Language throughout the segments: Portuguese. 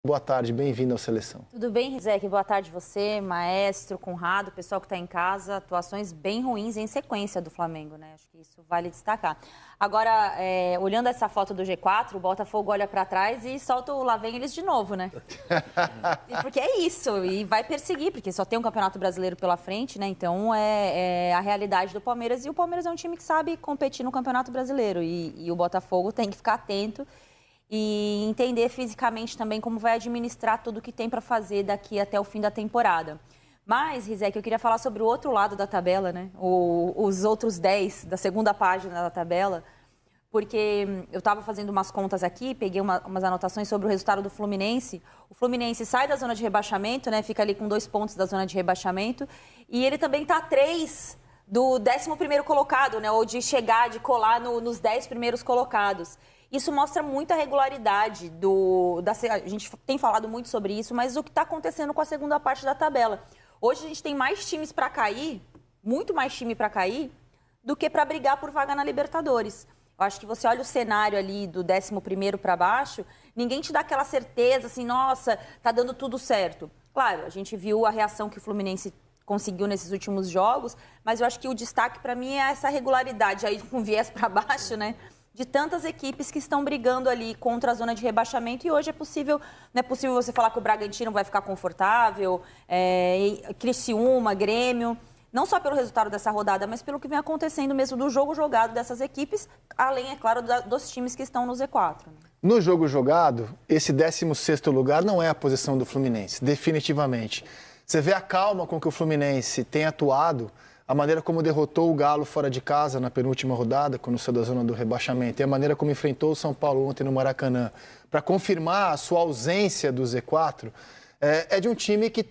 Boa tarde, bem-vindo ao Seleção. Tudo bem, Rizek? Boa tarde você, Maestro, Conrado, pessoal que está em casa. Atuações bem ruins em sequência do Flamengo, né? Acho que isso vale destacar. Agora, olhando essa foto do G4, o Botafogo olha para trás e solta o lá vem eles de novo, né? Porque é isso, e vai perseguir, porque só tem um Campeonato Brasileiro pela frente, né? Então, é a realidade do Palmeiras. E o Palmeiras é um time que sabe competir no Campeonato Brasileiro. E o Botafogo tem que ficar atento e entender fisicamente também como vai administrar tudo que tem para fazer daqui até o fim da temporada. Mas, Rizek, eu queria falar sobre o outro lado da tabela, né? Os outros 10 da segunda página da tabela, porque eu estava fazendo umas contas aqui, peguei umas anotações sobre o resultado do Fluminense. O Fluminense sai da zona de rebaixamento, né? Fica ali com 2 pontos da zona de rebaixamento, e ele também está a 3 do 11º colocado, né? Ou de chegar, de colar nos 10 primeiros colocados. Isso mostra muita regularidade a gente tem falado muito sobre isso, mas o que está acontecendo com a segunda parte da tabela. Hoje a gente tem mais times para cair, muito mais time para cair, do que para brigar por vaga na Libertadores. Eu acho que você olha o cenário ali do 11º para baixo, ninguém te dá aquela certeza assim, nossa, tá dando tudo certo. Claro, a gente viu a reação que o Fluminense conseguiu nesses últimos jogos, mas eu acho que o destaque para mim é essa regularidade aí com viés para baixo, né? De tantas equipes que estão brigando ali contra a zona de rebaixamento, e hoje não é possível você falar que o Bragantino vai ficar confortável, Criciúma, Grêmio, não só pelo resultado dessa rodada, mas pelo que vem acontecendo mesmo do jogo jogado dessas equipes, além, é claro, dos times que estão no Z4. No jogo jogado, esse 16º lugar não é a posição do Fluminense, definitivamente. Você vê a calma com que o Fluminense tem atuado, a maneira como derrotou o Galo fora de casa na penúltima rodada, quando saiu da zona do rebaixamento, e a maneira como enfrentou o São Paulo ontem no Maracanã, para confirmar a sua ausência do Z4, é de um time que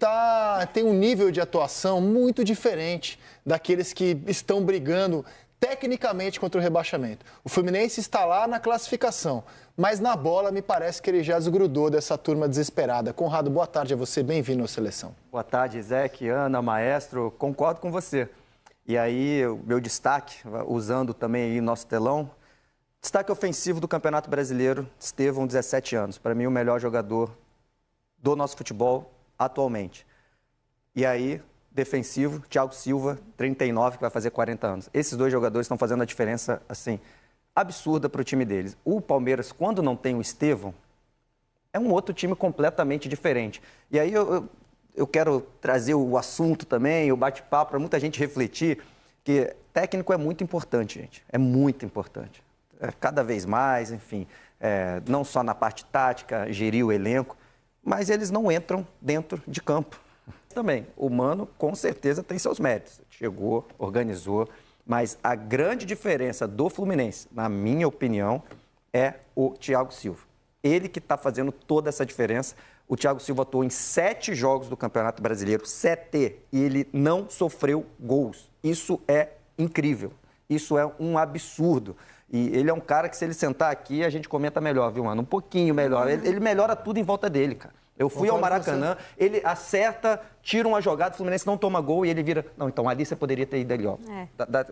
tem um nível de atuação muito diferente daqueles que estão brigando tecnicamente contra o rebaixamento. O Fluminense está lá na classificação, mas na bola me parece que ele já desgrudou dessa turma desesperada. Conrado, boa tarde a você, bem-vindo à Seleção. Boa tarde, Zeke, Ana, Maestro, concordo com você. E aí, o meu destaque, usando também aí nosso telão, destaque ofensivo do Campeonato Brasileiro, Estevão, 17 anos. Para mim, o melhor jogador do nosso futebol atualmente. E aí, defensivo, Thiago Silva, 39, que vai fazer 40 anos. Esses dois jogadores estão fazendo a diferença, assim, absurda para o time deles. O Palmeiras, quando não tem o Estevão, é um outro time completamente diferente. E aí, eu quero trazer o assunto também, o bate-papo, para muita gente refletir, que técnico é muito importante, gente. É muito importante. Cada vez mais, enfim, não só na parte tática, gerir o elenco, mas eles não entram dentro de campo. Também, o Mano, com certeza, tem seus méritos. Chegou, organizou, mas a grande diferença do Fluminense, na minha opinião, é o Thiago Silva. Ele que está fazendo toda essa diferença. O Thiago Silva atuou em 7 jogos do Campeonato Brasileiro, 7, e ele não sofreu gols. Isso é incrível, isso é um absurdo. E ele é um cara que, se ele sentar aqui, a gente comenta melhor, viu, mano? Um pouquinho melhor. Ele melhora tudo em volta dele, cara. Eu fui ao Maracanã, ele acerta, tira uma jogada, o Fluminense não toma gol e ele vira... Não, então ali você poderia ter ido ali, ó.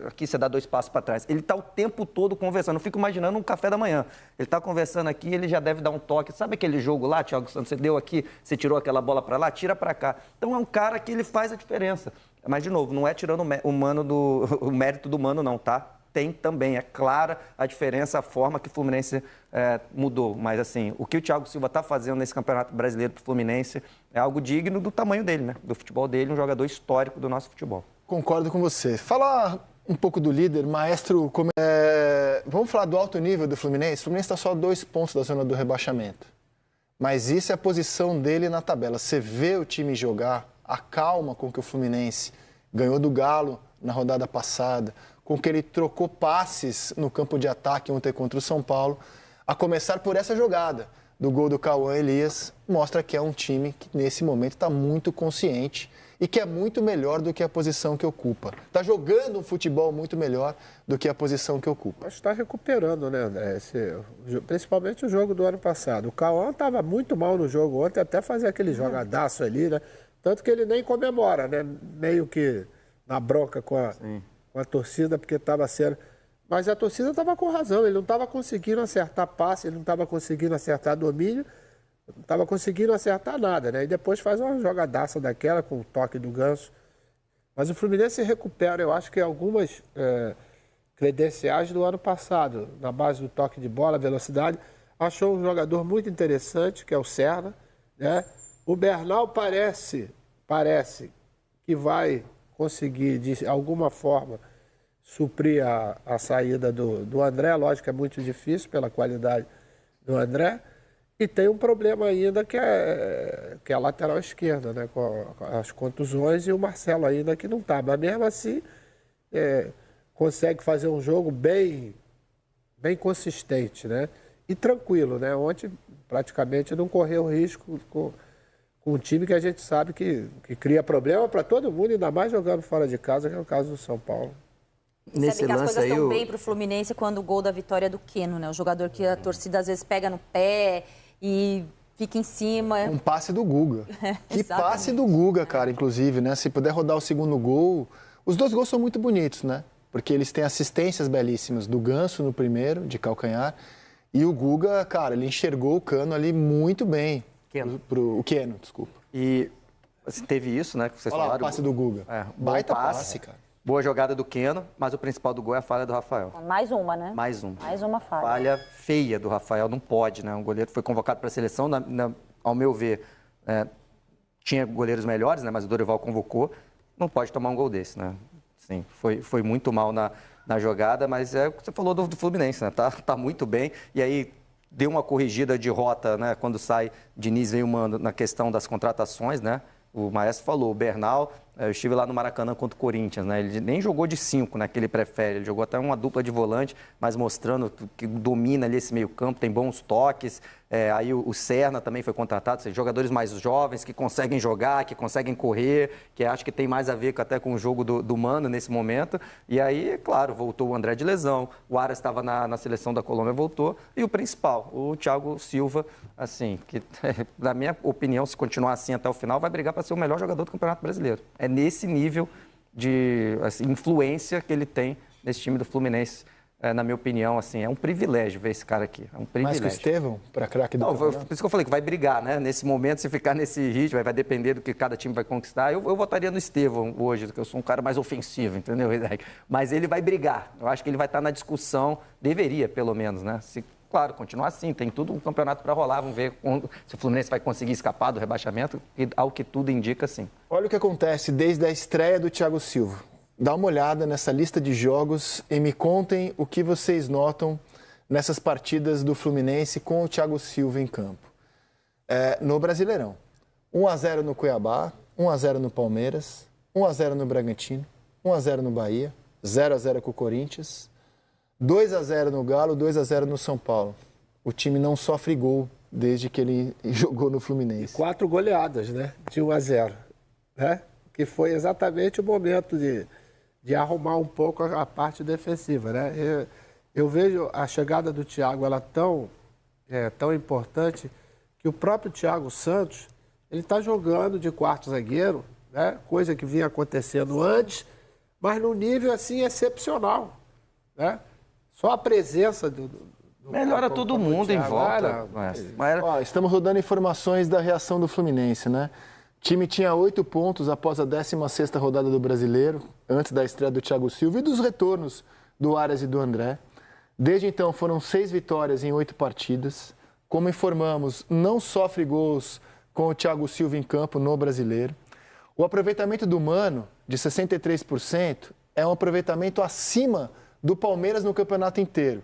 Aqui você dá 2 passos para trás. Ele está o tempo todo conversando. Eu fico imaginando um café da manhã. Ele está conversando aqui, ele já deve dar um toque. Sabe aquele jogo lá, Thiago Santos? Você deu aqui, você tirou aquela bola para lá, tira para cá. Então é um cara que ele faz a diferença. Mas, de novo, não é tirando o mérito do Mano, não, tá? Tem também, é clara a diferença, a forma que o Fluminense mudou. Mas, assim, o que o Thiago Silva está fazendo nesse Campeonato Brasileiro para o Fluminense é algo digno do tamanho dele, né? Do futebol dele, um jogador histórico do nosso futebol. Concordo com você. Falar um pouco do líder, Maestro, vamos falar do alto nível do Fluminense? O Fluminense está só a 2 pontos da zona do rebaixamento. Mas isso é a posição dele na tabela. Você vê o time jogar, a calma com que o Fluminense ganhou do Galo na rodada passada, com que ele trocou passes no campo de ataque ontem contra o São Paulo, a começar por essa jogada do gol do Cauã Elias, mostra que é um time que nesse momento está muito consciente e que é muito melhor do que a posição que ocupa. Está jogando um futebol muito melhor do que a posição que ocupa. Mas está recuperando, né, André? Principalmente o jogo do ano passado. O Cauã estava muito mal no jogo ontem, até fazer aquele jogadaço ali, né? Tanto que ele nem comemora, né? Meio que na bronca com a torcida, porque estava sendo... Mas a torcida estava com razão, ele não estava conseguindo acertar passe, ele não estava conseguindo acertar domínio. não estava conseguindo acertar nada, né? E depois faz uma jogadaça daquela com o toque do Ganso. Mas o Fluminense recupera, eu acho que algumas credenciais do ano passado, na base do toque de bola, velocidade. Achou um jogador muito interessante, que é o Serna, né? O Bernal parece que vai conseguir, de alguma forma, suprir a saída do André. Lógico que é muito difícil pela qualidade do André. E tem um problema ainda que é a lateral esquerda, né? Com as contusões, e o Marcelo ainda que não está. Mas mesmo assim, consegue fazer um jogo bem consistente, né? E tranquilo, né? Ontem praticamente não correu risco com um time que a gente sabe que cria problema para todo mundo, ainda mais jogando fora de casa, que é o caso do São Paulo. Nesse sabe que as coisas estão bem para o Fluminense quando o gol da vitória é do Keno, né? O jogador que a torcida às vezes pega no pé e fica em cima. Um passe do Guga. Que passe do Guga, cara, inclusive, né? Se puder rodar o segundo gol. Os dois gols são muito bonitos, né? Porque eles têm assistências belíssimas do Ganso no primeiro, de calcanhar. E o Guga, cara, ele enxergou o Cano ali muito bem. O Keno, desculpa. E assim, teve isso, né? Que vocês falaram. O passe do Guga. Baita passe, cara. Boa jogada do Keno, mas o principal do gol é a falha do Rafael. Mais uma, né? Mais uma. Mais uma falha. Falha feia do Rafael, não pode, né? Um goleiro foi convocado para a seleção, ao meu ver, tinha goleiros melhores, né? Mas o Dorival convocou, não pode tomar um gol desse, né? Sim, foi muito mal na jogada, mas é o que você falou do Fluminense, né? Tá muito bem, e aí deu uma corrigida de rota, né? Quando sai Diniz veio na questão das contratações, né? O Maestro falou, o Bernal, eu estive lá no Maracanã contra o Corinthians, né? Ele nem jogou de 5, né? Que ele prefere, ele jogou até uma dupla de volante, mas mostrando que domina ali esse meio campo, tem bons toques. Aí o Serna também foi contratado, seja, jogadores mais jovens que conseguem jogar, que conseguem correr, que acho que tem mais a ver até com o jogo do Mano nesse momento. E aí, claro, voltou o André de lesão, o Aras estava na seleção da Colômbia, voltou. E o principal, o Thiago Silva, assim, que na minha opinião, se continuar assim até o final, vai brigar para ser o melhor jogador do Campeonato Brasileiro. É nesse nível de influência que ele tem nesse time do Fluminense. Na minha opinião, assim, é um privilégio ver esse cara aqui. É um privilégio. Mais que o Estevão, para craque do campeonato? Por isso que eu falei que vai brigar, né? Nesse momento, se ficar nesse ritmo, vai depender do que cada time vai conquistar. Eu votaria no Estevão hoje, porque eu sou um cara mais ofensivo, entendeu? Mas ele vai brigar. Eu acho que ele vai estar na discussão, deveria, pelo menos, né? Claro, continuar assim, tem tudo um campeonato para rolar. Vamos ver se o Fluminense vai conseguir escapar do rebaixamento, e ao que tudo indica, sim. Olha o que acontece desde a estreia do Thiago Silva. Dá uma olhada nessa lista de jogos e me contem o que vocês notam nessas partidas do Fluminense com o Thiago Silva em campo. No Brasileirão, 1-0 no Cuiabá, 1-0 no Palmeiras, 1-0 no Bragantino, 1-0 no Bahia, 0-0 com o Corinthians, 2-0 no Galo, 2-0 no São Paulo. O time não sofre gol desde que ele jogou no Fluminense. E 4 goleadas, né? De 1-0, né? Que foi exatamente o momento de arrumar um pouco a parte defensiva, né? Eu vejo a chegada do Thiago, ela tão importante, que o próprio Thiago Santos, ele está jogando de quarto zagueiro, né? Coisa que vinha acontecendo antes, mas num nível, assim, excepcional, né? Só a presença do melhora todo mundo em volta. Estamos rodando informações da reação do Fluminense, né? O time tinha 8 pontos após a 16ª rodada do Brasileiro, antes da estreia do Thiago Silva e dos retornos do Aras e do André. Desde então foram 6 vitórias em 8 partidas. Como informamos, não sofre gols com o Thiago Silva em campo no Brasileiro. O aproveitamento do Mano, de 63%, é um aproveitamento acima do Palmeiras no campeonato inteiro.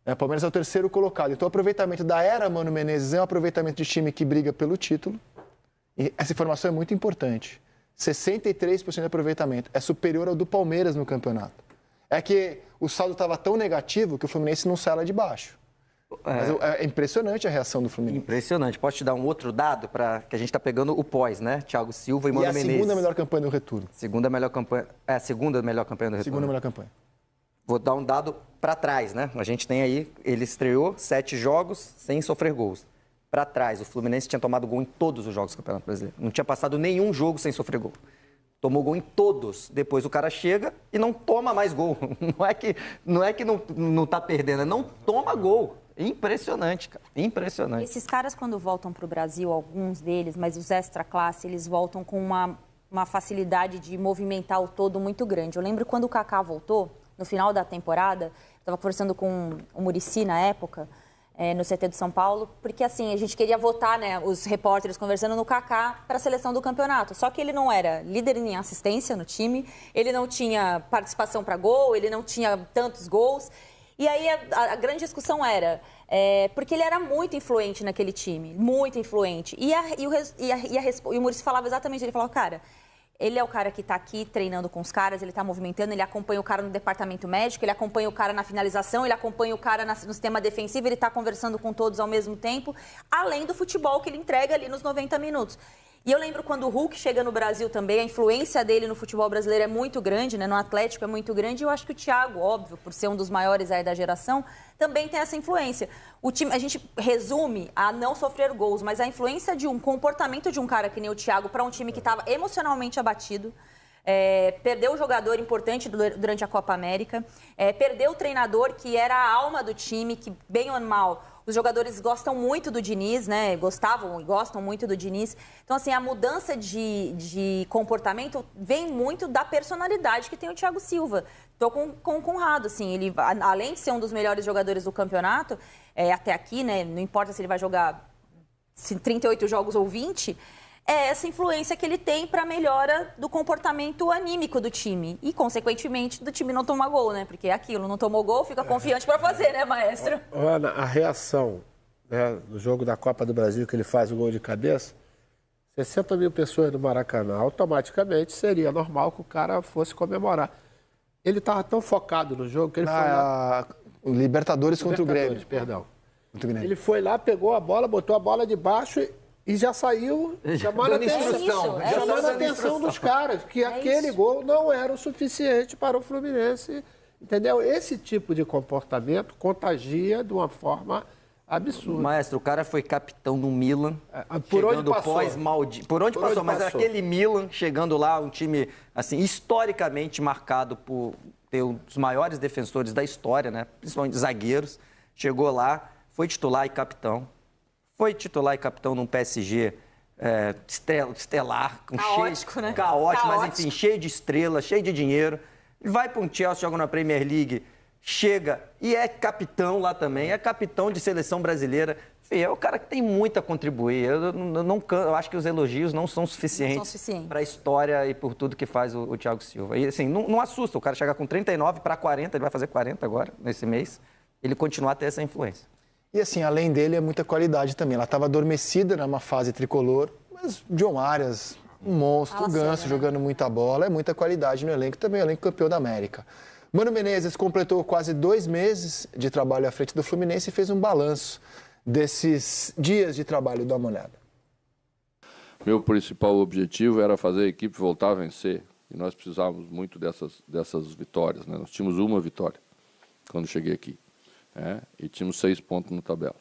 O Palmeiras é o 3º colocado. Então o aproveitamento da era Mano Menezes é um aproveitamento de time que briga pelo título. E essa informação é muito importante. 63% de aproveitamento. É superior ao do Palmeiras no campeonato. É que o saldo estava tão negativo que o Fluminense não sai lá de baixo. Mas é impressionante a reação do Fluminense. Impressionante. Posso te dar um outro dado para que a gente está pegando o pós, né? Thiago Silva e Mano Menezes. E a segunda melhor campanha do retorno. Segunda melhor campanha. É a segunda melhor campanha do retorno. Segunda melhor campanha. Vou dar um dado para trás, né? A gente tem aí, ele estreou 7 jogos sem sofrer gols. Para trás, o Fluminense tinha tomado gol em todos os jogos do Campeonato Brasileiro. Não tinha passado nenhum jogo sem sofrer gol. Tomou gol em todos. Depois o cara chega e não toma mais gol. Não é que não tá perdendo, não toma gol. Impressionante, cara. Impressionante. Esses caras, quando voltam para o Brasil, alguns deles, mas os extra-classe, eles voltam com uma facilidade de movimentar o todo muito grande. Eu lembro quando o Kaká voltou, no final da temporada, estava conversando com o Muricy na época, no CT do São Paulo, porque assim, a gente queria votar, né, os repórteres conversando no Kaká para a seleção do campeonato. Só que ele não era líder em assistência no time, ele não tinha participação para gol, ele não tinha tantos gols. E aí a grande discussão era, porque ele era muito influente naquele time, muito influente. E o Muricy falava exatamente, ele falava, cara, ele é o cara que está aqui treinando com os caras, ele está movimentando, ele acompanha o cara no departamento médico, ele acompanha o cara na finalização, ele acompanha o cara no sistema defensivo, ele está conversando com todos ao mesmo tempo, além do futebol que ele entrega ali nos 90 minutos. E eu lembro quando o Hulk chega no Brasil também, a influência dele no futebol brasileiro é muito grande, né? No Atlético é muito grande, e eu acho que o Thiago, óbvio, por ser um dos maiores aí da geração, também tem essa influência. O time, a gente resume a não sofrer gols, mas a influência de um comportamento de um cara que nem o Thiago para um time que estava emocionalmente abatido, perdeu o jogador importante durante a Copa América, perdeu o treinador que era a alma do time, que bem ou mal, os jogadores gostam muito do Diniz, né? Gostavam e gostam muito do Diniz. Então, assim, a mudança de comportamento vem muito da personalidade que tem o Thiago Silva. Estou com o Conrado, assim, ele, além de ser um dos melhores jogadores do campeonato, até aqui, né? Não importa se ele vai jogar 38 jogos ou 20, essa influência que ele tem para a melhora do comportamento anímico do time. E, consequentemente, do time não tomar gol, né? Porque é aquilo, não tomou gol, fica confiante para fazer, né, maestro? Ana, a reação, né, no jogo da Copa do Brasil, que ele faz o gol de cabeça, 60 mil pessoas no Maracanã, automaticamente seria normal que o cara fosse comemorar. Ele estava tão focado no jogo que ele foi lá... Libertadores contra o Grêmio. Perdão. Contra o Grêmio. Ele foi lá, pegou a bola, botou a bola debaixo e já saiu chamando a atenção dos caras, que aquele gol não era o suficiente para o Fluminense, entendeu? Esse tipo de comportamento contagia de uma forma absurda. Maestro, o cara foi capitão do Milan, por onde chegando passou? Por onde passou, mas aquele Milan, chegando lá, um time assim historicamente marcado por ter um dos maiores defensores da história, né? Principalmente zagueiros, chegou lá, foi titular e capitão. Foi titular e capitão num PSG estelar, caótico, né? Caótico, mas enfim, cheio de estrelas, cheio de dinheiro. Ele vai para um Chelsea, joga na Premier League, chega e é capitão lá também, é capitão de seleção brasileira. Enfim, é o cara que tem muito a contribuir. Eu acho que os elogios não são suficientes para a história e por tudo que faz o Thiago Silva. E assim, não assusta o cara chegar com 39 para 40, ele vai fazer 40 agora, nesse mês, ele continuar a ter essa influência. E assim, além dele, é muita qualidade também. Ela estava adormecida numa fase tricolor, mas John Arias, um monstro, o Ganso jogando muita bola, é muita qualidade no elenco, também elenco campeão da América. Mano Menezes completou quase 2 meses de trabalho à frente do Fluminense e fez um balanço desses dias de trabalho. Dá uma olhada. Meu principal objetivo era fazer a equipe voltar a vencer. E nós precisávamos muito dessas vitórias, né? Nós tínhamos uma vitória quando cheguei aqui. E tínhamos 6 pontos na tabela.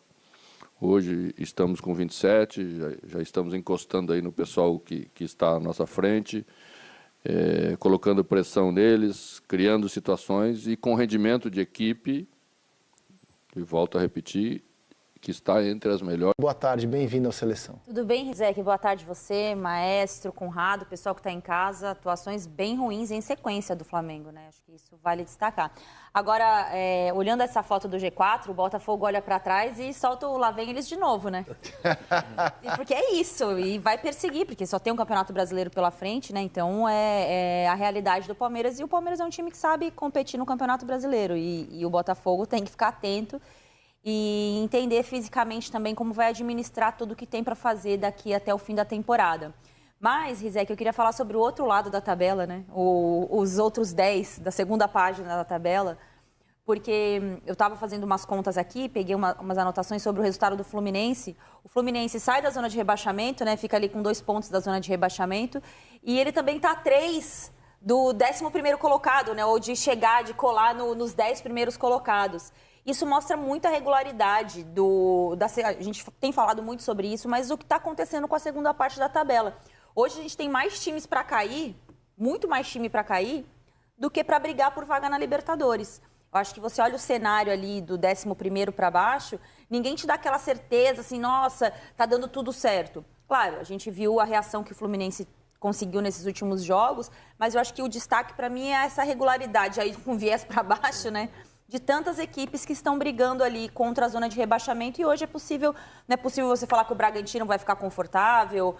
Hoje estamos com 27, já estamos encostando aí no pessoal que está à nossa frente, colocando pressão neles, criando situações e com rendimento de equipe, e volto a repetir, que está entre as melhores. Boa tarde, bem-vindo ao Seleção. Tudo bem, Rizek? Boa tarde você, maestro, Conrado, pessoal que está em casa. Atuações bem ruins em sequência do Flamengo, né? Acho que isso vale destacar. Agora, olhando essa foto do G4, o Botafogo olha para trás e solta o lá vem eles de novo, né? Porque é isso, e vai perseguir, porque só tem um Campeonato Brasileiro pela frente, né? Então, é a realidade do Palmeiras. E o Palmeiras é um time que sabe competir no Campeonato Brasileiro. E o Botafogo tem que ficar atento e entender fisicamente também como vai administrar tudo que tem para fazer daqui até o fim da temporada. Mas, Rizek, eu queria falar sobre o outro lado da tabela, né? Os outros 10 da segunda página da tabela, porque eu estava fazendo umas contas aqui, peguei umas anotações sobre o resultado do Fluminense. O Fluminense sai da zona de rebaixamento, né? Fica ali com 2 pontos da zona de rebaixamento, e ele também está a 3 do 11º colocado, né? Ou de chegar, de colar nos 10 primeiros colocados. Isso mostra muita regularidade a gente tem falado muito sobre isso, mas o que está acontecendo com a segunda parte da tabela. Hoje a gente tem mais times para cair, muito mais time para cair, do que para brigar por vaga na Libertadores. Eu acho que você olha o cenário ali do 11º para baixo, ninguém te dá aquela certeza assim, nossa, tá dando tudo certo. Claro, a gente viu a reação que o Fluminense conseguiu nesses últimos jogos, mas eu acho que o destaque para mim é essa regularidade aí com viés para baixo, né? De tantas equipes que estão brigando ali contra a zona de rebaixamento e hoje não é possível você falar que o Bragantino vai ficar confortável,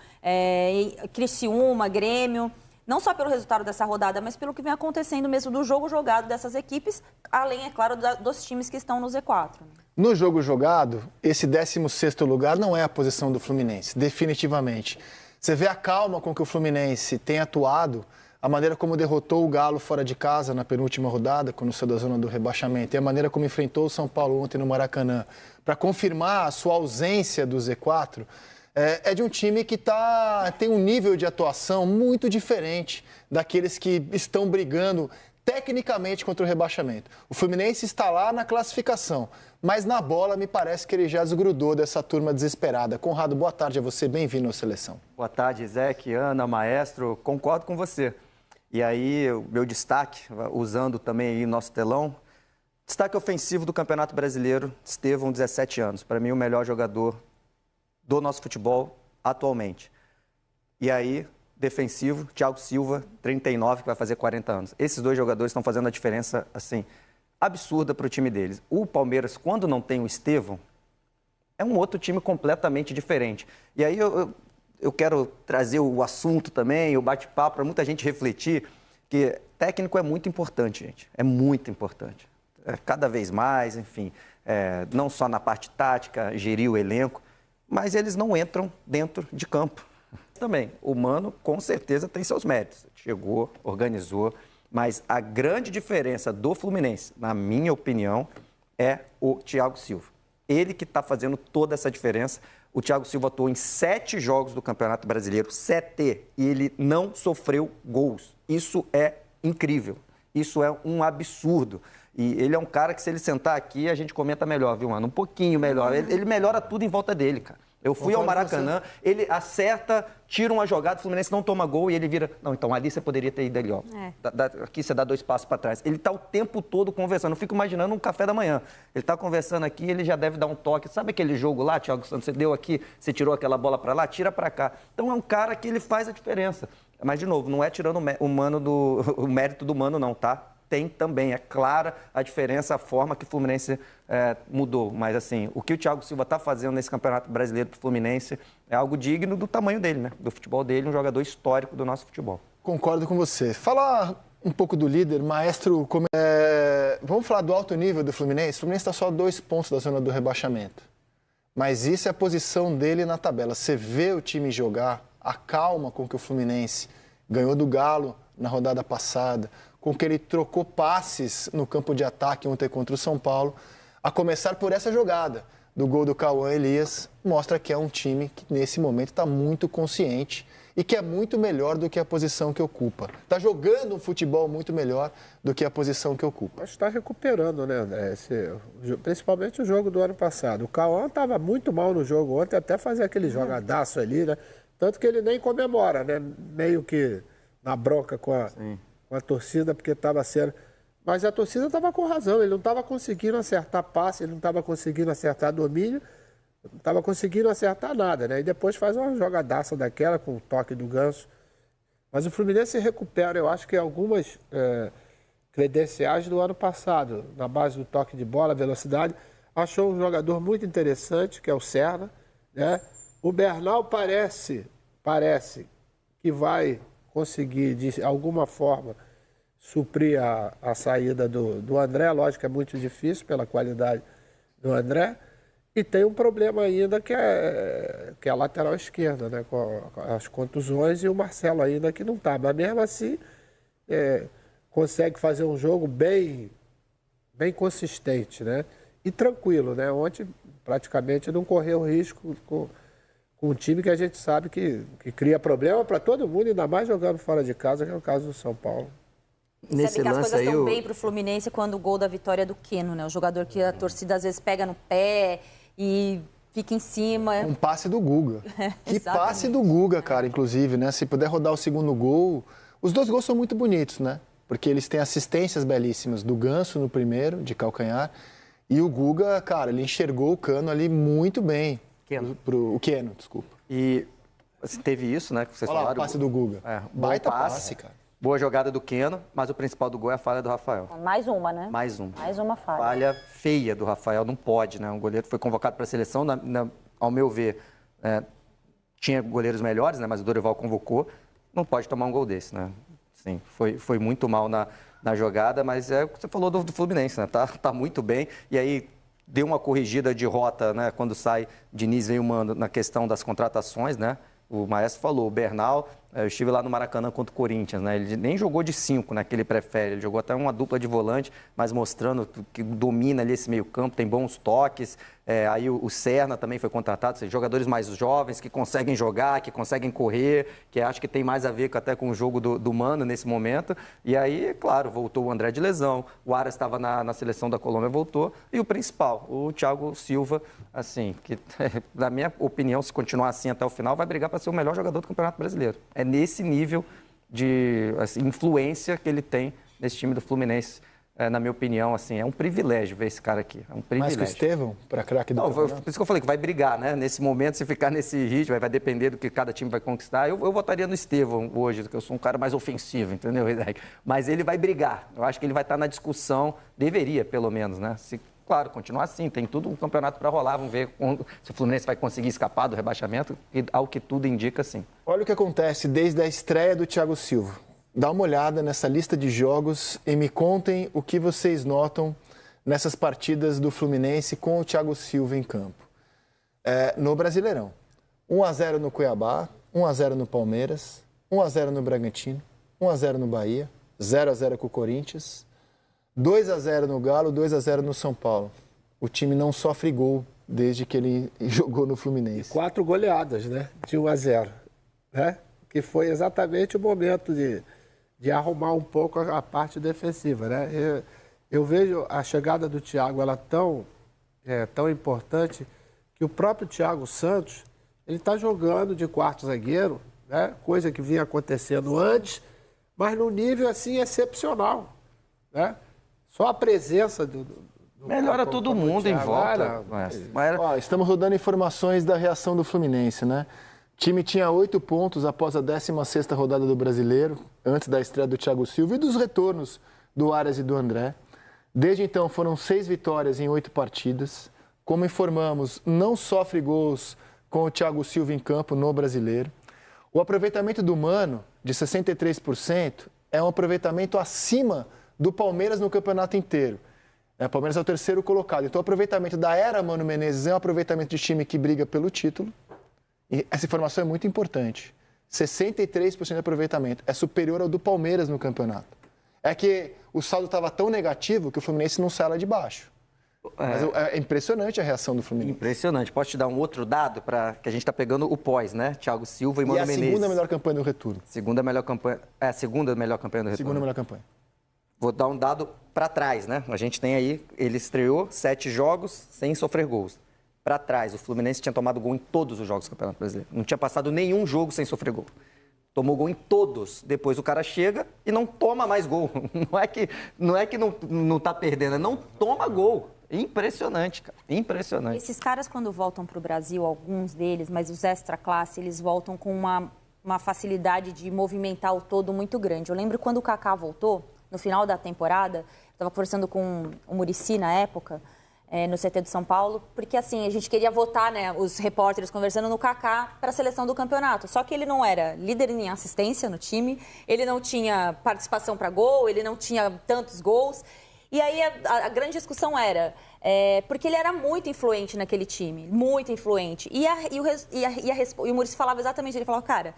Criciúma, Grêmio, não só pelo resultado dessa rodada, mas pelo que vem acontecendo mesmo do jogo jogado dessas equipes, além, é claro, dos times que estão no Z4. No jogo jogado, esse 16º lugar não é a posição do Fluminense, definitivamente. Você vê a calma com que o Fluminense tem atuado, a maneira como derrotou o Galo fora de casa na penúltima rodada, quando saiu da zona do rebaixamento, e a maneira como enfrentou o São Paulo ontem no Maracanã, para confirmar a sua ausência do Z4, é de um time que tem um nível de atuação muito diferente daqueles que estão brigando tecnicamente contra o rebaixamento. O Fluminense está lá na classificação, mas na bola me parece que ele já desgrudou dessa turma desesperada. Conrado, boa tarde a você, bem-vindo à Seleção. Boa tarde, Zeke, Ana, Maestro, concordo com você. E aí, o meu destaque, usando também aí nosso telão, destaque ofensivo do Campeonato Brasileiro, Estevão, 17 anos. Para mim, o melhor jogador do nosso futebol atualmente. E aí, defensivo, Thiago Silva, 39, que vai fazer 40 anos. Esses dois jogadores estão fazendo a diferença, assim, absurda para o time deles. O Palmeiras, quando não tem o Estevão, é um outro time completamente diferente. E aí eu quero trazer o assunto também, o bate-papo, para muita gente refletir, que técnico é muito importante, gente. É muito importante. Cada vez mais, enfim, não só na parte tática, gerir o elenco, mas eles não entram dentro de campo. Também, o Mano, com certeza, tem seus méritos. Chegou, organizou, mas a grande diferença do Fluminense, na minha opinião, é o Thiago Silva. Ele que está fazendo toda essa diferença. O Thiago Silva atuou em 7 jogos do Campeonato Brasileiro, 7, e ele não sofreu gols. Isso é incrível, isso é um absurdo. E ele é um cara que, se ele sentar aqui, a gente comenta melhor, viu, mano? Um pouquinho melhor. Ele melhora tudo em volta dele, cara. Eu fui ao Maracanã, ele acerta, tira uma jogada, o Fluminense não toma gol e ele vira... Não, então ali você poderia ter ido ali, ó. Aqui você dá 2 passos para trás. Ele está o tempo todo conversando. Eu fico imaginando um café da manhã. Ele está conversando aqui, ele já deve dar um toque. Sabe aquele jogo lá, Thiago Santos? Você deu aqui, você tirou aquela bola para lá, tira para cá. Então é um cara que ele faz a diferença. Mas, de novo, não é tirando o mérito do Mano, não, tá? Tem também, é clara a diferença, a forma que o Fluminense mudou. Mas, assim, o que o Thiago Silva está fazendo nesse Campeonato Brasileiro do Fluminense é algo digno do tamanho dele, né? Do futebol dele, um jogador histórico do nosso futebol. Concordo com você. Falar um pouco do líder, Maestro, vamos falar do alto nível do Fluminense? O Fluminense está só a 2 pontos da zona do rebaixamento. Mas isso é a posição dele na tabela. Você vê o time jogar, a calma com que o Fluminense ganhou do Galo na rodada passada, com que ele trocou passes no campo de ataque ontem contra o São Paulo, a começar por essa jogada do gol do Cauã Elias, mostra que é um time que nesse momento está muito consciente e que é muito melhor do que a posição que ocupa. Está jogando um futebol muito melhor do que a posição que ocupa. Mas está recuperando, né, André? Principalmente o jogo do ano passado. O Cauã estava muito mal no jogo ontem, até fazer aquele jogadaço ali, né? Tanto que ele nem comemora, né? Meio que na bronca com a torcida, porque estava sendo... Mas a torcida estava com razão, ele não estava conseguindo acertar passe, ele não estava conseguindo acertar domínio, não estava conseguindo acertar nada, né? E depois faz uma jogadaça daquela com o toque do Ganso. Mas o Fluminense recupera, eu acho que algumas credenciais do ano passado, na base do toque de bola, velocidade. Achou um jogador muito interessante, que é o Serna, né? O Bernal parece que vai conseguir, de alguma forma, suprir a saída do André. Lógico que é muito difícil pela qualidade do André. E tem um problema ainda que é a lateral esquerda, né? Com as contusões, e o Marcelo ainda que não está. Mas mesmo assim, consegue fazer um jogo bem consistente, né? E tranquilo, né? Ontem praticamente não correu risco com um time que a gente sabe que cria problema para todo mundo, ainda mais jogando fora de casa, que é o caso do São Paulo. Nesse sabe que as coisas estão bem para o Fluminense quando o gol da vitória é do Keno, né? O jogador que a torcida às vezes pega no pé e fica em cima. Um passe do Guga. Que passe do Guga, cara, inclusive, né? Se puder rodar o segundo gol... Os 2 gols são muito bonitos, né? porque eles têm assistências belíssimas do Ganso no primeiro, de calcanhar, e o Guga, cara, ele enxergou o Cano ali muito bem. O Keno, desculpa. E assim, teve isso, né, que vocês Olha lá, falaram. o passe do Guga. Baita passe, cara. Boa jogada do Keno, mas o principal do gol é a falha do Rafael. Mais uma, né? Mais uma. Mais uma falha. Falha feia do Rafael, não pode, né? Um goleiro foi convocado para a seleção, ao meu ver, tinha goleiros melhores, né? Mas o Dorival convocou, não pode tomar um gol desse, né? Sim, foi muito mal na jogada, mas é o que você falou do Fluminense, né? Tá muito bem, e aí deu uma corrigida de rota, né? Quando sai, Diniz veio na questão das contratações, né? O Maestro falou, o Bernal, eu estive lá no Maracanã contra o Corinthians, né? Ele nem jogou de 5, né, que ele prefere, ele jogou até uma dupla de volante, mas mostrando que domina ali esse meio campo, tem bons toques. Aí o Serna também foi contratado, jogadores mais jovens que conseguem jogar, que conseguem correr, que acho que tem mais a ver até com o jogo do Mano nesse momento. E aí, claro, voltou o André de lesão, o Aras estava na seleção da Colômbia, voltou. E o principal, o Thiago Silva, assim, que na minha opinião, se continuar assim até o final, vai brigar para ser o melhor jogador do Campeonato Brasileiro. É nesse nível de influência que ele tem nesse time do Fluminense. Na minha opinião, assim, é um privilégio ver esse cara aqui. É um privilégio. Mais que o Estevão, para craque do campeonato? Por isso que eu falei que vai brigar, né? Nesse momento, se ficar nesse ritmo, vai depender do que cada time vai conquistar. Eu votaria no Estevão hoje, porque eu sou um cara mais ofensivo, entendeu? Mas ele vai brigar. Eu acho que ele vai estar na discussão, deveria, pelo menos, né? Claro, continuar assim, tem tudo um campeonato para rolar. Vamos ver se o Fluminense vai conseguir escapar do rebaixamento, e ao que tudo indica, sim. Olha o que acontece desde a estreia do Thiago Silva. Dá uma olhada nessa lista de jogos e me contem o que vocês notam nessas partidas do Fluminense com o Thiago Silva em campo. No Brasileirão, 1-0 no Cuiabá, 1-0 no Palmeiras, 1-0 no Bragantino, 1-0 no Bahia, 0-0 com o Corinthians, 2-0 no Galo, 2-0 no São Paulo. O time não sofre gol desde que ele jogou no Fluminense. E 4 goleadas, né? De 1-0, né? Que foi exatamente o momento de arrumar um pouco a parte defensiva, né? Eu vejo a chegada do Thiago ela tão importante que o próprio Thiago Santos ele está jogando de quarto zagueiro, né? Coisa que vinha acontecendo antes, mas num nível assim excepcional, né? Só a presença do melhora todo mundo em volta. Estamos rodando informações da reação do Fluminense, né? O time tinha 8 pontos após a 16ª rodada do Brasileiro, antes da estreia do Thiago Silva e dos retornos do Aras e do André. Desde então foram 6 vitórias em 8 partidas. Como informamos, não sofre gols com o Thiago Silva em campo no Brasileiro. O aproveitamento do Mano, de 63%, é um aproveitamento acima do Palmeiras no campeonato inteiro. O Palmeiras é o 3º colocado. Então o aproveitamento da era Mano Menezes é um aproveitamento de time que briga pelo título. E essa informação é muito importante. 63% de aproveitamento. É superior ao do Palmeiras no campeonato. É que o saldo estava tão negativo que o Fluminense não sai lá de baixo. Mas é impressionante a reação do Fluminense. Impressionante. Posso te dar um outro dado para que a gente está pegando o pós, né? Thiago Silva e Mano Menezes. E a segunda melhor campanha do retorno. Segunda melhor campanha. A segunda melhor campanha do retorno. Segunda melhor campanha. Vou dar um dado para trás, né? A gente tem aí, ele estreou 7 jogos sem sofrer gols. Para trás, o Fluminense tinha tomado gol em todos os jogos do Campeonato Brasileiro. Não tinha passado nenhum jogo sem sofrer gol. Tomou gol em todos. Depois o cara chega e não toma mais gol. Não é que não está perdendo, não toma gol. Impressionante, cara. Impressionante. Esses caras, quando voltam para o Brasil, alguns deles, mas os extra classe, eles voltam com uma facilidade de movimentar o todo muito grande. Eu lembro quando o Kaká voltou, no final da temporada, estava conversando com o Muricy na época, no CT de São Paulo, porque assim, a gente queria votar, né, os repórteres conversando no Kaká para a seleção do campeonato. Só que ele não era líder em assistência no time, ele não tinha participação para gol, ele não tinha tantos gols. E aí a grande discussão era, porque ele era muito influente naquele time, muito influente. E o Muricy falava exatamente, ele falava, cara,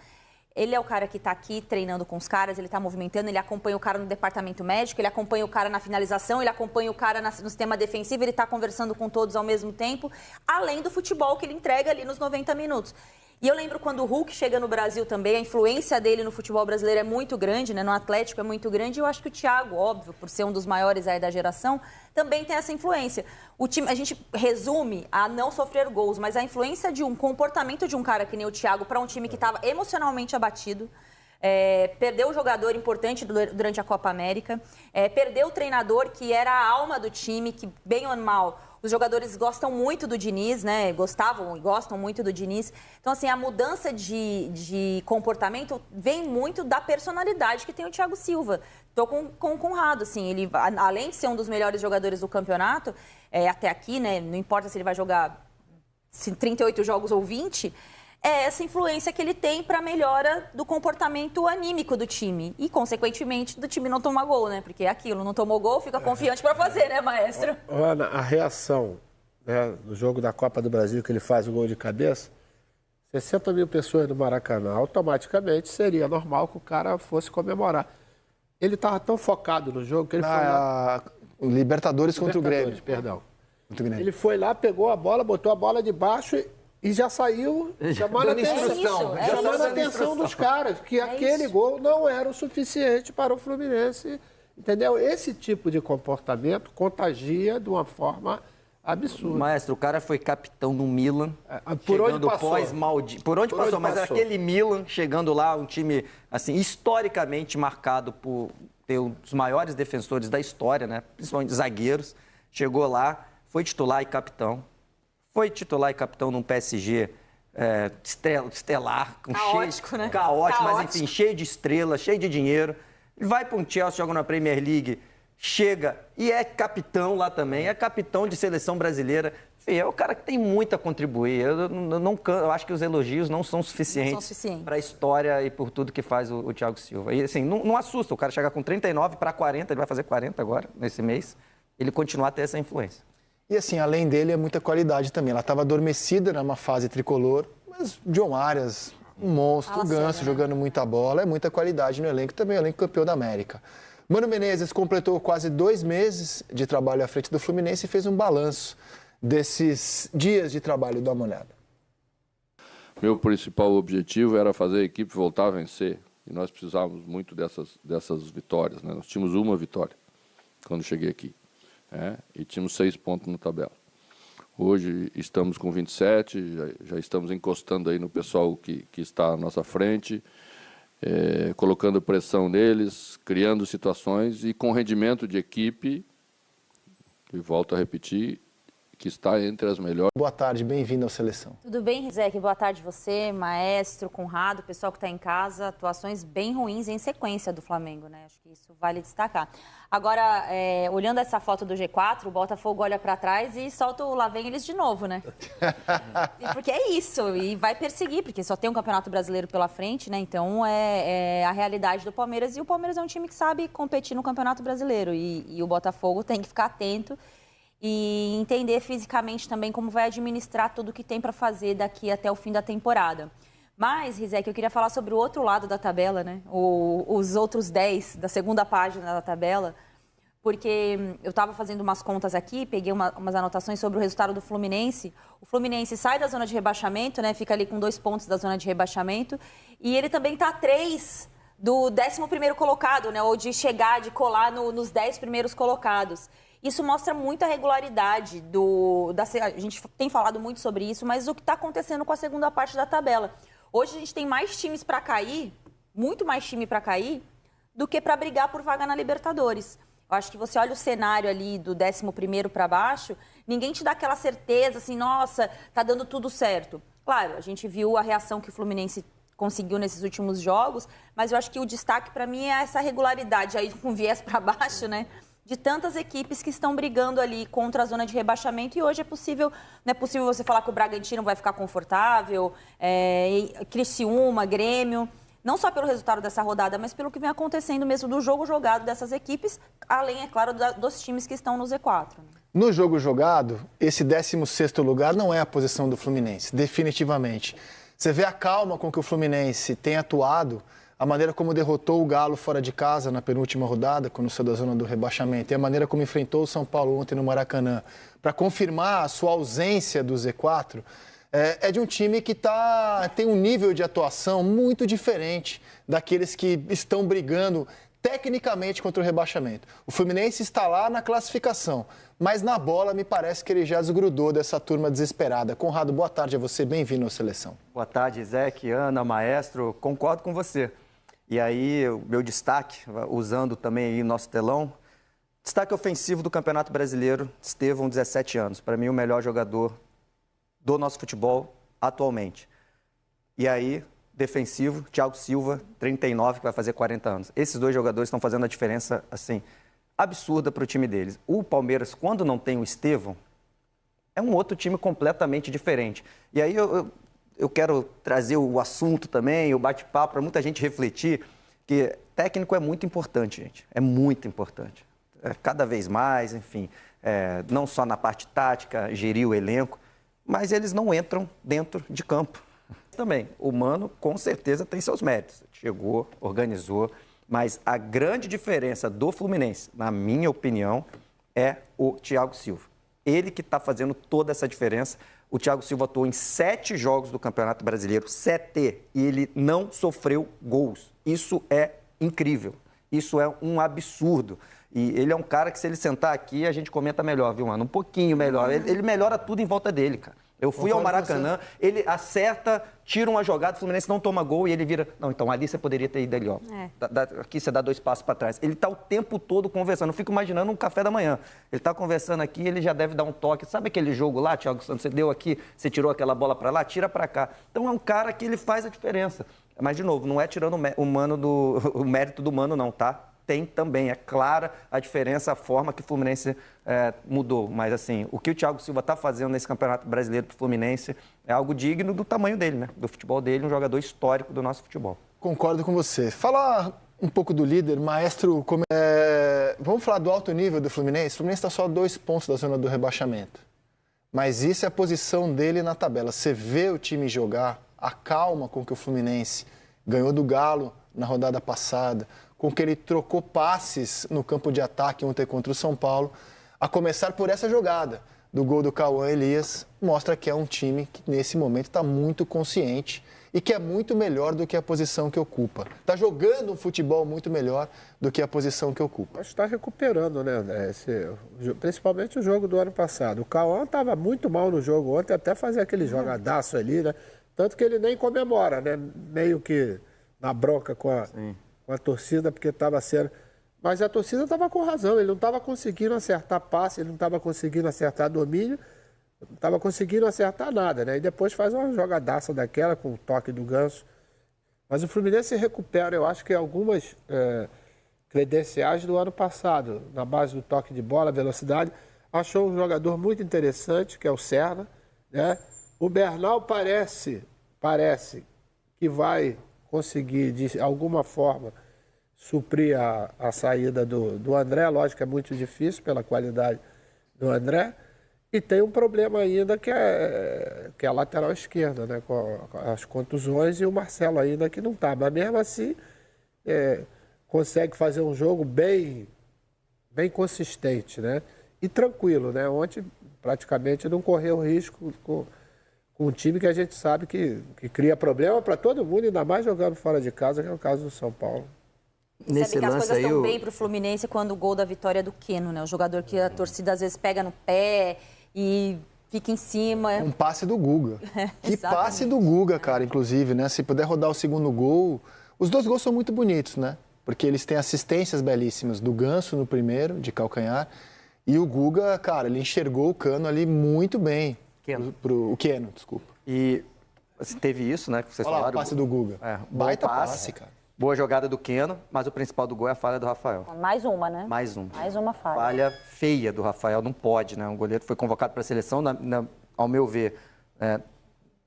ele é o cara que está aqui treinando com os caras, ele está movimentando, ele acompanha o cara no departamento médico, ele acompanha o cara na finalização, ele acompanha o cara no sistema defensivo, ele está conversando com todos ao mesmo tempo, além do futebol que ele entrega ali nos 90 minutos. E eu lembro quando o Hulk chega no Brasil também, a influência dele no futebol brasileiro é muito grande, né? No Atlético é muito grande, e eu acho que o Thiago, óbvio, por ser um dos maiores aí da geração, também tem essa influência. O time, a gente resume a não sofrer gols, mas a influência de um comportamento de um cara que nem o Thiago para um time que estava emocionalmente abatido, Perdeu um jogador importante durante a Copa América, perdeu o treinador que era a alma do time, que bem ou mal, os jogadores gostam muito do Diniz, né? Gostavam e gostam muito do Diniz. Então, assim, a mudança de comportamento vem muito da personalidade que tem o Thiago Silva. Estou com o Conrado, assim, ele, além de ser um dos melhores jogadores do campeonato, até aqui, né? Não importa se ele vai jogar 38 jogos ou 20, é essa influência que ele tem para a melhora do comportamento anímico do time. E, consequentemente, do time não tomar gol, né? Porque é aquilo, não tomou gol, fica confiante para fazer, né, maestro? Ana, a reação, né, no jogo da Copa do Brasil, que ele faz o gol de cabeça, 60 mil pessoas no Maracanã, automaticamente seria normal que o cara fosse comemorar. Ele estava tão focado no jogo que ele foi lá... Libertadores contra o Grêmio. Perdão. Ele foi lá, pegou a bola, botou a bola de baixo e já saiu chamando a atenção dos caras, que aquele gol não era o suficiente para o Fluminense, entendeu? Esse tipo de comportamento contagia de uma forma absurda. Maestro, o cara foi capitão do Milan, por onde chegando passou? Por onde passou, mas aquele Milan, chegando lá, um time, assim, historicamente marcado por ter um dos maiores defensores da história, né? Principalmente zagueiros, chegou lá, foi titular e capitão. Foi titular e capitão num PSG estelar, com caótico, né? Caótico, mas enfim, cheio de estrela, cheio de dinheiro. Ele vai para um Chelsea, joga na Premier League, chega e é capitão lá também, é capitão de seleção brasileira. Enfim, é o cara que tem muito a contribuir. Eu acho que os elogios não são suficientes para a história e por tudo que faz o Thiago Silva. E assim, não assusta, o cara chegar com 39 para 40, ele vai fazer 40 agora, nesse mês, ele continuar a ter essa influência. E assim, além dele, é muita qualidade também. Ela estava adormecida numa fase tricolor, mas John Arias, um monstro, o Ganso jogando muita bola, é muita qualidade no elenco, também o elenco campeão da América. Mano Menezes completou quase 2 meses de trabalho à frente do Fluminense e fez um balanço desses dias de trabalho. Dá uma olhada. Meu principal objetivo era fazer a equipe voltar a vencer. E nós precisávamos muito dessas vitórias, né? Nós tínhamos uma vitória quando cheguei aqui. E tínhamos 6 pontos na tabela. Hoje estamos com 27, já estamos encostando aí no pessoal que está à nossa frente, colocando pressão neles, criando situações e com rendimento de equipe, que volto a repetir, que está entre as melhores. Boa tarde, bem-vindo ao Seleção. Tudo bem, Rizek? Boa tarde você, maestro, Conrado, pessoal que está em casa. Atuações bem ruins em sequência do Flamengo, né? Acho que isso vale destacar. Agora, olhando essa foto do G4, o Botafogo olha para trás e solta o lá vem eles de novo, né? Porque é isso, e vai perseguir, porque só tem um Campeonato Brasileiro pela frente, né? Então, é a realidade do Palmeiras. E o Palmeiras é um time que sabe competir no Campeonato Brasileiro. E o Botafogo tem que ficar atento e entender fisicamente também como vai administrar tudo que tem para fazer daqui até o fim da temporada. Mas, Rizek, eu queria falar sobre o outro lado da tabela, né? Os outros 10 da segunda página da tabela, porque eu estava fazendo umas contas aqui, peguei umas anotações sobre o resultado do Fluminense. O Fluminense sai da zona de rebaixamento, né? Fica ali com 2 pontos da zona de rebaixamento, e ele também está a 3 do 11º colocado, né? Ou de chegar, de colar nos 10 primeiros colocados. Isso mostra muita regularidade a gente tem falado muito sobre isso, mas o que está acontecendo com a segunda parte da tabela. Hoje a gente tem mais times para cair, muito mais time para cair, do que para brigar por vaga na Libertadores. Eu acho que você olha o cenário ali do 11º para baixo, ninguém te dá aquela certeza assim, nossa, tá dando tudo certo. Claro, a gente viu a reação que o Fluminense conseguiu nesses últimos jogos, mas eu acho que o destaque para mim é essa regularidade aí com viés para baixo, né? De tantas equipes que estão brigando ali contra a zona de rebaixamento, e hoje não é possível você falar que o Bragantino vai ficar confortável, Criciúma, Grêmio, não só pelo resultado dessa rodada, mas pelo que vem acontecendo mesmo do jogo jogado dessas equipes, além, é claro, dos times que estão no Z4. No jogo jogado, esse 16º lugar não é a posição do Fluminense, definitivamente. Você vê a calma com que o Fluminense tem atuado, a maneira como derrotou o Galo fora de casa na penúltima rodada, quando saiu da zona do rebaixamento, e a maneira como enfrentou o São Paulo ontem no Maracanã, para confirmar a sua ausência do Z4, é de um time que tem um nível de atuação muito diferente daqueles que estão brigando tecnicamente contra o rebaixamento. O Fluminense está lá na classificação, mas na bola me parece que ele já desgrudou dessa turma desesperada. Conrado, boa tarde a você, bem-vindo à Seleção. Boa tarde, Zé, Ana, maestro, concordo com você. E aí, o meu destaque, usando também aí o nosso telão, destaque ofensivo do Campeonato Brasileiro, Estevão, 17 anos. Para mim, o melhor jogador do nosso futebol atualmente. E aí, defensivo, Thiago Silva, 39, que vai fazer 40 anos. Esses dois jogadores estão fazendo a diferença, assim, absurda para o time deles. O Palmeiras, quando não tem o Estevão, é um outro time completamente diferente. E aí eu quero trazer o assunto também, o bate-papo, para muita gente refletir, que técnico é muito importante, gente. É muito importante. Cada vez mais, enfim, não só na parte tática, gerir o elenco, mas eles não entram dentro de campo. Também, o Mano, com certeza, tem seus méritos. Chegou, organizou, mas a grande diferença do Fluminense, na minha opinião, é o Thiago Silva. Ele que está fazendo toda essa diferença. O Thiago Silva atuou em 7 jogos do Campeonato Brasileiro, 7, e ele não sofreu gols. Isso é incrível, isso é um absurdo. E ele é um cara que, se ele sentar aqui, a gente comenta melhor, viu, mano? Um pouquinho melhor. Ele melhora tudo em volta dele, cara. Eu fui ao Maracanã, ele acerta, tira uma jogada, o Fluminense não toma gol e ele vira... Não, então ali você poderia ter ido ali, ó. Aqui você dá 2 passos para trás. Ele está o tempo todo conversando. Eu fico imaginando um café da manhã. Ele está conversando aqui, ele já deve dar um toque. Sabe aquele jogo lá, Thiago Santos? Você deu aqui, você tirou aquela bola para lá, tira para cá. Então é um cara que ele faz a diferença. Mas, de novo, não é tirando o mérito do Mano, não, tá? Tem também, é clara a diferença, a forma que o Fluminense mudou. Mas, assim, o que o Thiago Silva está fazendo nesse Campeonato Brasileiro para o Fluminense é algo digno do tamanho dele, né? Do futebol dele, um jogador histórico do nosso futebol. Concordo com você. Falar um pouco do líder, Maestro, vamos falar do alto nível do Fluminense? O Fluminense está só a 2 pontos da zona do rebaixamento. Mas isso é a posição dele na tabela. Você vê o time jogar, a calma com que o Fluminense ganhou do Galo na rodada passada, com que ele trocou passes no campo de ataque ontem contra o São Paulo, a começar por essa jogada do gol do Cauã Elias, mostra que é um time que nesse momento está muito consciente e que é muito melhor do que a posição que ocupa. Está jogando um futebol muito melhor do que a posição que ocupa. Mas está recuperando, né? Principalmente o jogo do ano passado. O Cauã estava muito mal no jogo ontem, até fazer aquele jogadaço ali, né? Tanto que ele nem comemora, né? Meio que na bronca com a torcida, porque estava sendo... Mas a torcida estava com razão, ele não estava conseguindo acertar passe, ele não estava conseguindo acertar domínio, não estava conseguindo acertar nada, né? E depois faz uma jogadaça daquela com o toque do Ganso. Mas o Fluminense recupera, eu acho que algumas credenciais do ano passado, na base do toque de bola, velocidade. Achou um jogador muito interessante, que é o Serna, né? O Bernal parece que vai conseguir, de alguma forma, suprir a saída do André. Lógico que é muito difícil pela qualidade do André. E tem um problema ainda que é a lateral esquerda, né? Com as contusões, e o Marcelo ainda que não está. Mas mesmo assim, consegue fazer um jogo bem consistente, né? E tranquilo, né? Ontem praticamente não correu risco com um time que a gente sabe que cria problema para todo mundo, ainda mais jogando fora de casa, que é o caso do São Paulo. Nesse lance as coisas estão bem para o Fluminense quando o gol da vitória é do Keno, né? O jogador que a torcida às vezes pega no pé e fica em cima. Um passe do Guga. Que passe do Guga, cara, inclusive, né? Se puder rodar o segundo gol... Os 2 gols são muito bonitos, né? Porque eles têm assistências belíssimas do Ganso no primeiro, de calcanhar, e o Guga, cara, ele enxergou o Cano ali muito bem. O Keno, desculpa. E assim, teve isso, né, que vocês falaram. O passe do Guga. Baita passe, cara. Boa jogada do Keno, mas o principal do gol é a falha do Rafael. Mais uma, né? Mais uma. Mais uma falha. Falha feia do Rafael, não pode, né? Um goleiro foi convocado para a seleção, ao meu ver,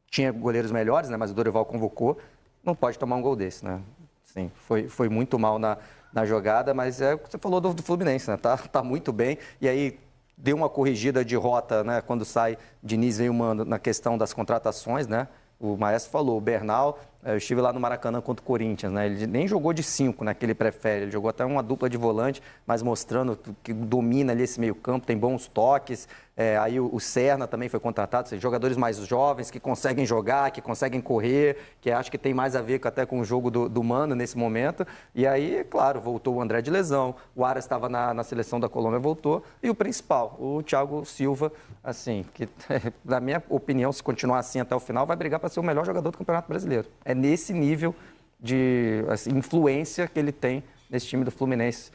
tinha goleiros melhores, né? Mas o Dorival convocou, não pode tomar um gol desse, né? Sim, foi muito mal na jogada, mas é o que você falou do Fluminense, né? Tá muito bem, e aí deu uma corrigida de rota, né? Quando sai Diniz e o Mano na questão das contratações, né? O Maestro falou, o Bernal, eu estive lá no Maracanã contra o Corinthians, né? Ele nem jogou de 5, né, que ele prefere, ele jogou até uma dupla de volante, mas mostrando que domina ali esse meio campo, tem bons toques. Aí o Serna também foi contratado, seja, jogadores mais jovens que conseguem jogar, que conseguem correr, que acho que tem mais a ver até com o jogo do Mano nesse momento. E aí, claro, voltou o André de lesão, o Aras estava na seleção da Colômbia, voltou, e o principal, o Thiago Silva, assim, que na minha opinião, se continuar assim até o final, vai brigar para ser o melhor jogador do Campeonato Brasileiro. É nesse nível assim, influência que ele tem nesse time do Fluminense.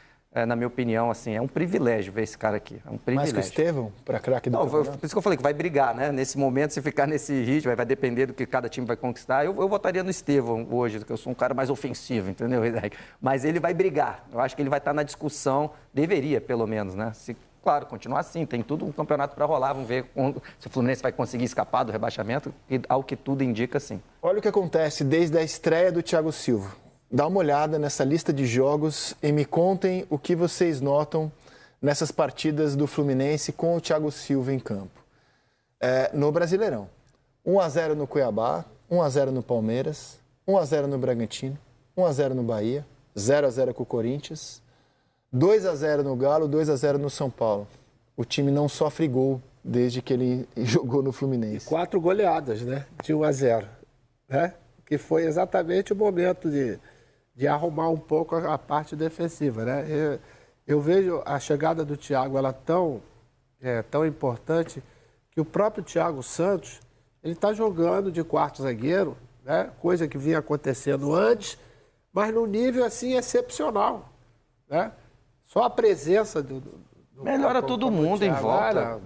Na minha opinião, assim, é um privilégio ver esse cara aqui. É um privilégio. Mais que o Estevão, para craque do campeonato? Por isso que eu falei que vai brigar, né? Nesse momento, se ficar nesse ritmo, vai depender do que cada time vai conquistar. Eu votaria no Estevão hoje, porque eu sou um cara mais ofensivo, entendeu? Mas ele vai brigar. Eu acho que ele vai estar na discussão, deveria, pelo menos, né? Se, claro, continuar assim, tem tudo um campeonato para rolar. Vamos ver se o Fluminense vai conseguir escapar do rebaixamento, e ao que tudo indica, sim. Olha o que acontece desde a estreia do Thiago Silva. Dá uma olhada nessa lista de jogos e me contem o que vocês notam nessas partidas do Fluminense com o Thiago Silva em campo. No Brasileirão, 1-0 no Cuiabá, 1-0 no Palmeiras, 1-0 no Bragantino, 1-0 no Bahia, 0-0 com o Corinthians, 2-0 no Galo, 2-0 no São Paulo. O time não sofre gol desde que ele jogou no Fluminense. E 4 goleadas, né? De 1-0, né? Que foi exatamente o momento de arrumar um pouco a parte defensiva, né? Eu vejo a chegada do Thiago ela tão importante que o próprio Thiago Santos ele está jogando de quarto zagueiro, né? Coisa que vinha acontecendo antes, mas num nível assim excepcional, né? Só a presença do melhora todo mundo em volta.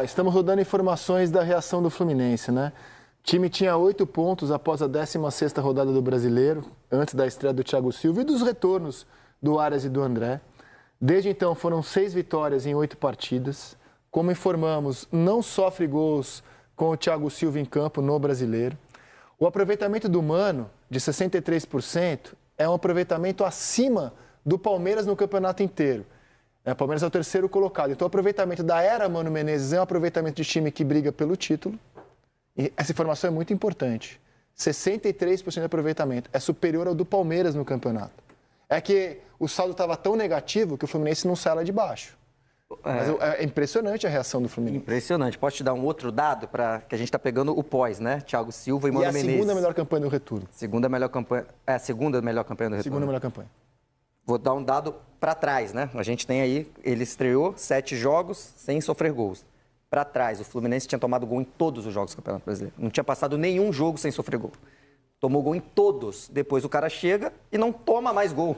Estamos rodando informações da reação do Fluminense, né? O time tinha 8 pontos após a 16ª rodada do Brasileiro, antes da estreia do Thiago Silva e dos retornos do Arias e do André. Desde então, foram 6 vitórias em 8 partidas. Como informamos, não sofre gols com o Thiago Silva em campo no Brasileiro. O aproveitamento do Mano, de 63%, é um aproveitamento acima do Palmeiras no campeonato inteiro. O Palmeiras é o 3º colocado. Então, o aproveitamento da era Mano Menezes é um aproveitamento de time que briga pelo título. E essa informação é muito importante. 63% de aproveitamento. É superior ao do Palmeiras no campeonato. É que o saldo estava tão negativo que o Fluminense não sai lá de baixo. Mas é impressionante a reação do Fluminense. Impressionante. Posso te dar um outro dado para que a gente está pegando o pós, né? Thiago Silva e Mano Menezes. E a segunda melhor campanha do retorno. Segunda melhor campanha. É a segunda melhor campanha do retorno. Segunda melhor campanha. Vou dar um dado para trás, né? A gente tem aí, ele estreou 7 jogos sem sofrer gols. Para trás, o Fluminense tinha tomado gol em todos os jogos do Campeonato Brasileiro. Não tinha passado nenhum jogo sem sofrer gol. Tomou gol em todos. Depois o cara chega e não toma mais gol.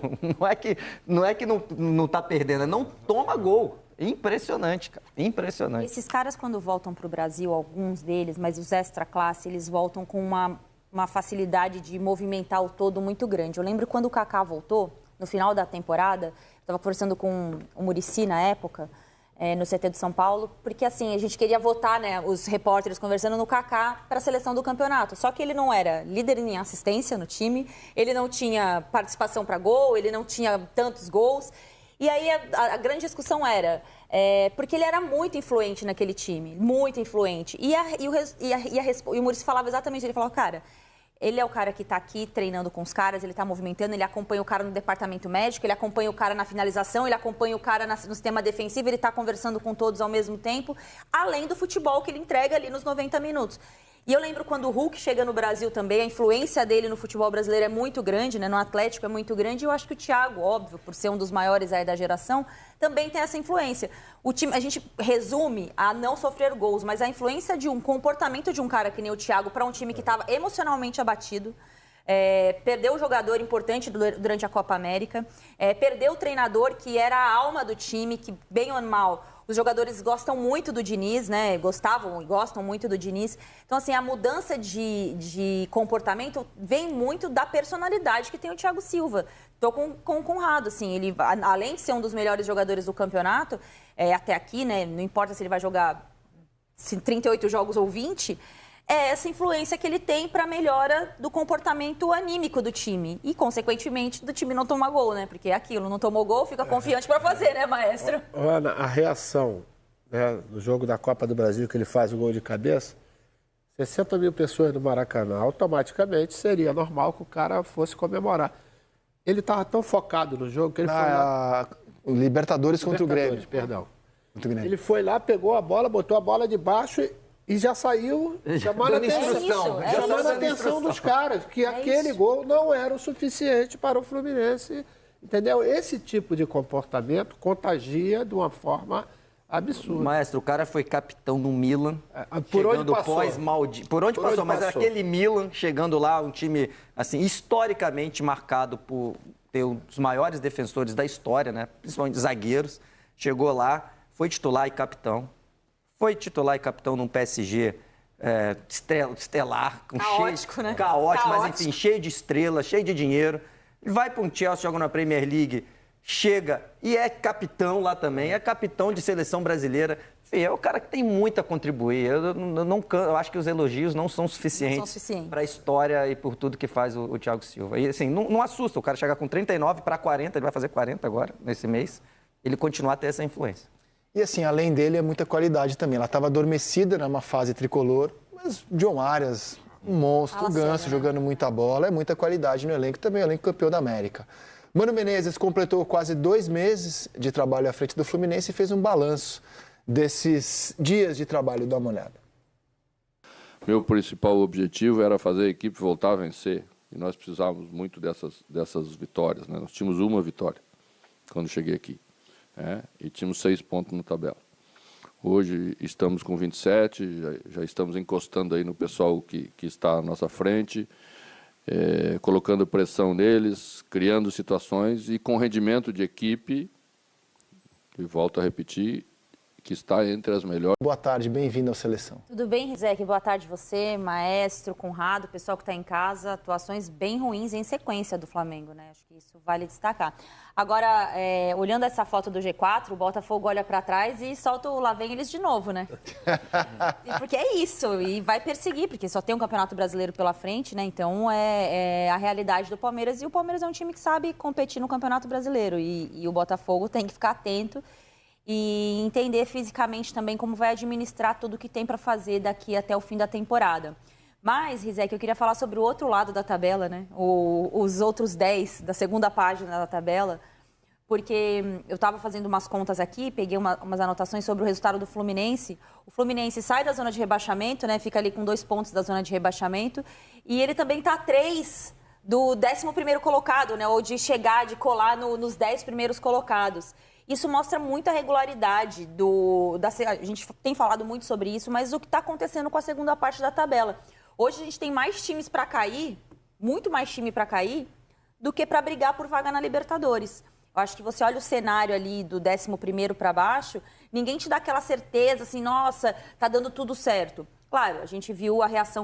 Não é que não tá perdendo, não toma gol. Impressionante, cara. Impressionante. Esses caras, quando voltam para o Brasil, alguns deles, mas os extra classe, eles voltam com uma facilidade de movimentar o todo muito grande. Eu lembro quando o Kaká voltou, no final da temporada, estava conversando com o Muricy na época, no CT de São Paulo, porque assim, a gente queria votar, né, os repórteres conversando no Kaká para a seleção do campeonato. Só que ele não era líder em assistência no time, ele não tinha participação para gol, ele não tinha tantos gols. E aí a grande discussão era, porque ele era muito influente naquele time, muito influente. E o Muricy falava exatamente, ele falou, cara, ele é o cara que está aqui treinando com os caras, ele está movimentando, ele acompanha o cara no departamento médico, ele acompanha o cara na finalização, ele acompanha o cara no sistema defensivo, ele está conversando com todos ao mesmo tempo, além do futebol que ele entrega ali nos 90 minutos. E eu lembro quando o Hulk chega no Brasil também, a influência dele no futebol brasileiro é muito grande, né? No Atlético é muito grande, e eu acho que o Thiago, óbvio, por ser um dos maiores aí da geração, também tem essa influência. O time, a gente resume a não sofrer gols, mas a influência de um comportamento de um cara que nem o Thiago para um time que estava emocionalmente abatido, perdeu o jogador importante durante a Copa América, perdeu o treinador que era a alma do time, que bem ou mal, os jogadores gostam muito do Diniz, né? Gostavam e gostam muito do Diniz. Então, assim, a mudança de comportamento vem muito da personalidade que tem o Thiago Silva. Estou com o Conrado, assim, ele, além de ser um dos melhores jogadores do campeonato, até aqui, né? Não importa se ele vai jogar 38 jogos ou 20, essa influência que ele tem para a melhora do comportamento anímico do time. E, consequentemente, do time não tomar gol, né? Porque é aquilo, não tomou gol, fica confiante para fazer, né, maestro? Ana, a reação, né, no jogo da Copa do Brasil, que ele faz o gol de cabeça, 60 mil pessoas no Maracanã, automaticamente seria normal que o cara fosse comemorar. Ele estava tão focado no jogo que ele foi lá... Libertadores contra o Grêmio. Perdão. Ele foi lá, pegou a bola, botou a bola de baixo e já saiu chamando a atenção dos caras, que aquele gol não era o suficiente para o Fluminense, entendeu? Esse tipo de comportamento contagia de uma forma Absurdo. Maestro, o cara foi capitão no Milan, Por onde chegando passou? Por onde passou, mas era aquele Milan, chegando lá, um time, assim, historicamente marcado por ter um dos maiores defensores da história, né? Principalmente zagueiros. Chegou lá, foi titular e capitão. Foi titular e capitão num PSG estelar. Caótico, né? Caótico, mas Caótico. enfim, cheio de estrelas, cheio de dinheiro. Ele vai para um Chelsea, joga na Premier League, chega e é capitão lá também, é capitão de seleção brasileira. Enfim, é o cara que tem muito a contribuir. Eu acho que os elogios não são suficientes para a história e por tudo que faz o Thiago Silva. E assim, não assusta, o cara chegar com 39 para 40, ele vai fazer 40 agora, nesse mês, ele continuar a ter essa influência. E assim, além dele, é muita qualidade também. Ela estava adormecida numa fase tricolor, mas John Arias, um monstro, o Ganso jogando muita bola, é muita qualidade no elenco, também elenco campeão da América. Mano Menezes completou quase 2 meses de trabalho à frente do Fluminense e fez um balanço desses dias de trabalho. Dá uma olhada. Meu principal objetivo era fazer a equipe voltar a vencer. E nós precisávamos muito dessas vitórias, né? Nós tínhamos uma vitória quando cheguei aqui. E tínhamos 6 pontos na tabela. Hoje estamos com 27, já estamos encostando aí no pessoal que está à nossa frente, colocando pressão neles, criando situações e com rendimento de equipe, e volto a repetir, que está entre as melhores. Boa tarde, bem-vindo ao Seleção. Tudo bem, Rizek? Boa tarde você, Maestro, Conrado, pessoal que está em casa. Atuações bem ruins em sequência do Flamengo, né? Acho que isso vale destacar. Agora, olhando essa foto do G4, o Botafogo olha para trás e solta o lá vem eles de novo, né? Porque é isso, e vai perseguir, porque só tem um Campeonato Brasileiro pela frente, né? Então, é a realidade do Palmeiras, e o Palmeiras é um time que sabe competir no Campeonato Brasileiro, e o Botafogo tem que ficar atento e entender fisicamente também como vai administrar tudo que tem para fazer daqui até o fim da temporada. Mas, Rizek, eu queria falar sobre o outro lado da tabela, né? Os outros 10 da segunda página da tabela, porque eu estava fazendo umas contas aqui, peguei umas anotações sobre o resultado do Fluminense. O Fluminense sai da zona de rebaixamento, né? Fica ali com 2 pontos da zona de rebaixamento, e ele também está a 3 do 11º colocado, né? Ou de chegar, de colar nos 10 primeiros colocados. Isso mostra muita regularidade a gente tem falado muito sobre isso, mas o que está acontecendo com a segunda parte da tabela. Hoje a gente tem mais times para cair, muito mais time para cair, do que para brigar por vaga na Libertadores. Eu acho que você olha o cenário ali do 11º para baixo, ninguém te dá aquela certeza assim, nossa, tá dando tudo certo. Claro, a gente viu a reação